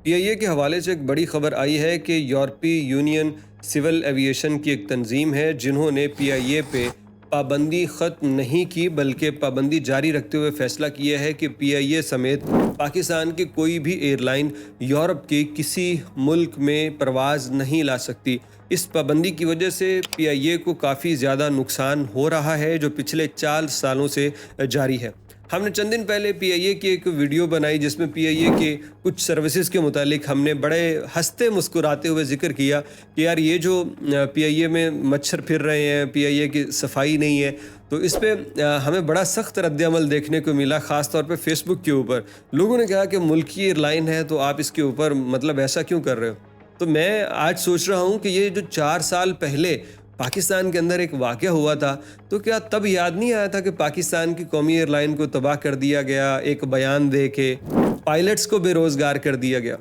PIA کے حوالے سے ایک بڑی خبر آئی ہے کہ یورپی یونین سول ایویشن کی ایک تنظیم ہے جنہوں نے PIA پہ پابندی ختم نہیں کی بلکہ پابندی جاری رکھتے ہوئے فیصلہ کیا ہے کہ PIA سمیت پاکستان کی کوئی بھی ایئر لائن یورپ کے کسی ملک میں پرواز نہیں لا سکتی۔ اس پابندی کی وجہ سے PIA کو کافی زیادہ نقصان ہو رہا ہے جو پچھلے 4 سالوں سے جاری ہے۔ ہم نے چند دن پہلے PIA کی ایک ویڈیو بنائی جس میں PIA کے کچھ سروسز کے متعلق ہم نے بڑے ہنستے مسکراتے ہوئے ذکر کیا کہ یار یہ جو PIA میں مچھر پھر رہے ہیں، PIA کی صفائی نہیں ہے، تو اس پہ ہمیں بڑا سخت رد عمل دیکھنے کو ملا، خاص طور پہ فیس بک کے اوپر۔ لوگوں نے کہا کہ ملکی ایئر لائن ہے تو آپ اس کے اوپر ایسا کیوں کر رہے ہو؟ تو میں آج سوچ رہا ہوں کہ یہ جو 4 سال پہلے پاکستان کے اندر ایک واقعہ ہوا تھا تو کیا تب یاد نہیں آیا تھا کہ پاکستان کی قومی ایئر لائن کو تباہ کر دیا گیا، ایک بیان دے کے پائلٹس کو بے روزگار کر دیا گیا؟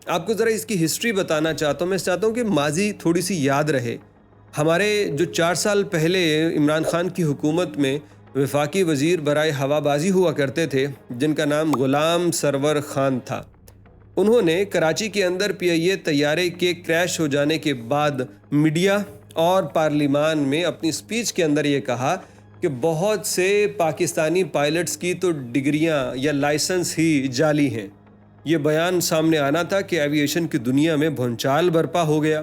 آپ کو ذرا اس کی ہسٹری بتانا چاہتا ہوں۔ میں چاہتا ہوں کہ ماضی تھوڑی سی یاد رہے۔ ہمارے جو 4 سال پہلے عمران خان کی حکومت میں وفاقی وزیر برائے ہوا بازی ہوا کرتے تھے جن کا نام غلام سرور خان تھا، انہوں نے کراچی کے اندر PIA طیارے کے کریش ہو جانے کے بعد میڈیا اور پارلیمان میں اپنی سپیچ کے اندر یہ کہا کہ بہت سے پاکستانی پائلٹس کی تو ڈگریاں یا لائسنس ہی جعلی ہیں۔ یہ بیان سامنے آنا تھا کہ ایویشن کی دنیا میں بھونچال برپا ہو گیا۔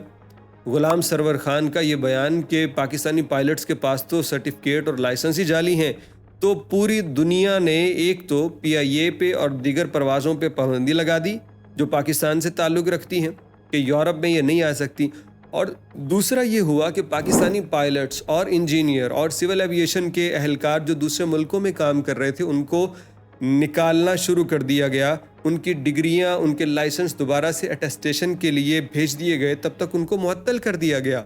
غلام سرور خان کا یہ بیان کہ پاکستانی پائلٹس کے پاس تو سرٹیفکیٹ اور لائسنس ہی جعلی ہیں، تو پوری دنیا نے ایک تو PIA پہ اور دیگر پروازوں پہ پابندی لگا دی جو پاکستان سے تعلق رکھتی ہیں کہ یورپ میں یہ نہیں آ سکتی، اور دوسرا یہ ہوا کہ پاکستانی پائلٹس اور انجینئر اور سول ایویشن کے اہلکار جو دوسرے ملکوں میں کام کر رہے تھے ان کو نکالنا شروع کر دیا گیا، ان کی ڈگریاں، ان کے لائسنس دوبارہ سے اٹیسٹیشن کے لیے بھیج دیے گئے، تب تک ان کو معطل کر دیا گیا۔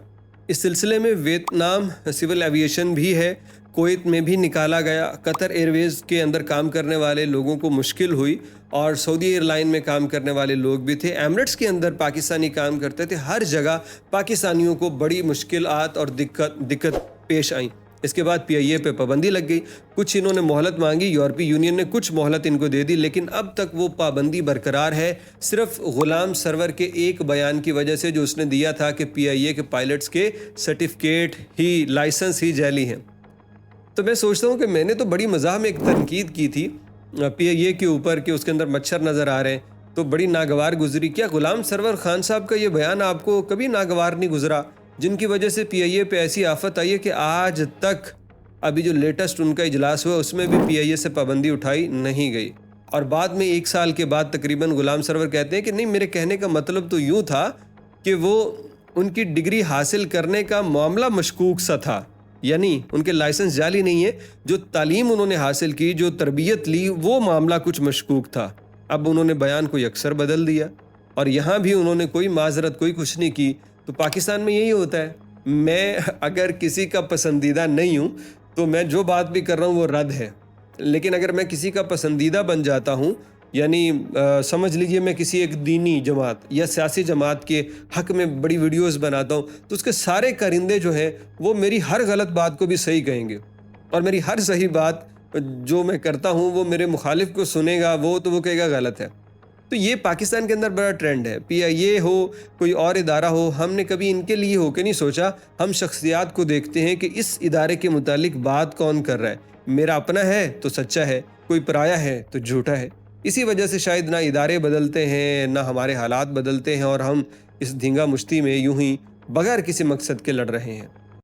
اس سلسلے میں ویتنام سول ایویشن بھی ہے، کویت میں بھی نکالا گیا، قطر ایئر ویز کے اندر کام کرنے والے لوگوں کو مشکل ہوئی، اور سعودی ایئر لائن میں کام کرنے والے لوگ بھی تھے، ایمریٹس کے اندر پاکستانی کام کرتے تھے، ہر جگہ پاکستانیوں کو بڑی مشکلات اور دقت پیش آئیں۔ اس کے بعد PIA پہ پابندی لگ گئی، کچھ انہوں نے مہلت مانگی، یورپی یونین نے کچھ مہلت ان کو دے دی، لیکن اب تک وہ پابندی برقرار ہے، صرف غلام سرور کے ایک بیان کی وجہ سے جو اس نے دیا تھا کہ PIA کے پائلٹس کے سرٹیفکیٹ ہی، لائسنس ہی جعلی ہیں۔ تو میں سوچتا ہوں کہ میں نے تو بڑی مزاح میں ایک تنقید کی تھی PIA کے اوپر کہ اس کے اندر مچھر نظر آ رہے ہیں، تو بڑی ناگوار گزری۔ کیا غلام سرور خان صاحب کا یہ بیان آپ کو کبھی ناگوار نہیں گزرا، جن کی وجہ سے PIA پہ ایسی آفت آئی ہے کہ آج تک ابھی جو لیٹسٹ ان کا اجلاس ہوا اس میں بھی PIA سے پابندی اٹھائی نہیں گئی؟ اور بعد میں 1 سال کے بعد تقریباً غلام سرور کہتے ہیں کہ نہیں، میرے کہنے کا مطلب تو یوں تھا کہ وہ ان کی ڈگری حاصل کرنے کا معاملہ مشکوک سا تھا، یعنی ان کے لائسنس جعلی نہیں ہے، جو تعلیم انہوں نے حاصل کی، جو تربیت لی، وہ معاملہ کچھ مشکوک تھا۔ اب انہوں نے بیان کو یکسر بدل دیا، اور یہاں بھی انہوں نے کوئی معذرت، کوئی کچھ نہیں کی۔ تو پاکستان میں یہی ہوتا ہے، میں اگر کسی کا پسندیدہ نہیں ہوں تو میں جو بات بھی کر رہا ہوں وہ رد ہے، لیکن اگر میں کسی کا پسندیدہ بن جاتا ہوں، یعنی سمجھ لیجئے میں کسی ایک دینی جماعت یا سیاسی جماعت کے حق میں بڑی ویڈیوز بناتا ہوں، تو اس کے سارے کرندے جو ہیں وہ میری ہر غلط بات کو بھی صحیح کہیں گے، اور میری ہر صحیح بات جو میں کرتا ہوں وہ میرے مخالف کو سنے گا، وہ کہے گا غلط ہے۔ تو یہ پاکستان کے اندر بڑا ٹرینڈ ہے، PIA ہو، کوئی اور ادارہ ہو، ہم نے کبھی ان کے لیے ہو کے نہیں سوچا، ہم شخصیات کو دیکھتے ہیں کہ اس ادارے کے متعلق بات کون کر رہا ہے، میرا اپنا ہے تو سچا ہے، کوئی پرایا ہے تو جھوٹا ہے۔ اسی وجہ سے شاید نہ ادارے بدلتے ہیں، نہ ہمارے حالات بدلتے ہیں، اور ہم اس دھینگا مشتی میں یوں ہی بغیر کسی مقصد کے لڑ رہے ہیں۔